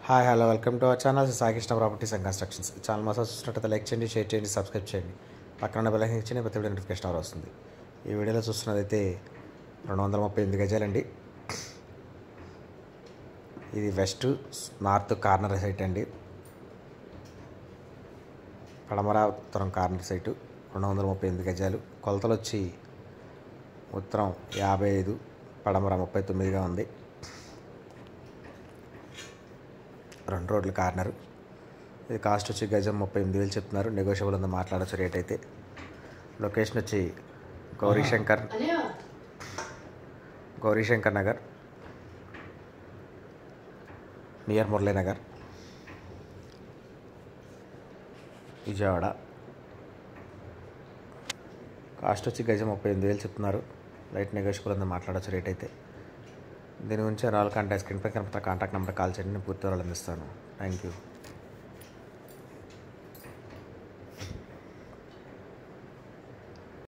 Hi hello welcome to our channel Saikrishna properties and constructions. Channel massage చూసినట్టయితే like చేయండి, share చేయండి, subscribe చేయండి. పక్కన బెల్ ఐకాన్ ఇచ్చి ప్రతి వీడియో నోటిఫికేషన్ అవర్ వస్తుంది. ఈ వీడియోలో చూస్తున్నదైతే 238 గజాలండి. ఇది వెస్ట్ నార్త్ కార్నర్ సైట్ అండి. పడమర ఉత్తరం కార్నర్ సైటు 238 గజాలు. కొలతలు వచ్చి ఉత్తరం 55, పడమర 39గా ఉంది. 2 రోడ్లు కార్నరు. ఇది కాస్ట్ వచ్చి గజం 38,000 చెప్తున్నారు. నెగోషియబుల్ ఉందో మాట్లాడచ్చు రేట్ అయితే. లొకేషన్ వచ్చి గౌరీశంకర్ నగర్ నియర్ మురళీనగర్, విజయవాడ. కాస్ట్ వచ్చి గజం 38,000 చెప్తున్నారు. లైట్ నెగోషియబుల్ ఉందో మాట్లాడచ్చు రేట్ అయితే. దీని గురించి రావాలి కాంటాక్ట్ స్క్రీన్ పై కనపడుతున్న కాంటాక్ట్ నెంబర్ కాల్ చేయండి. నేను పూర్తి వివరాలు అందిస్తాను. Thank you.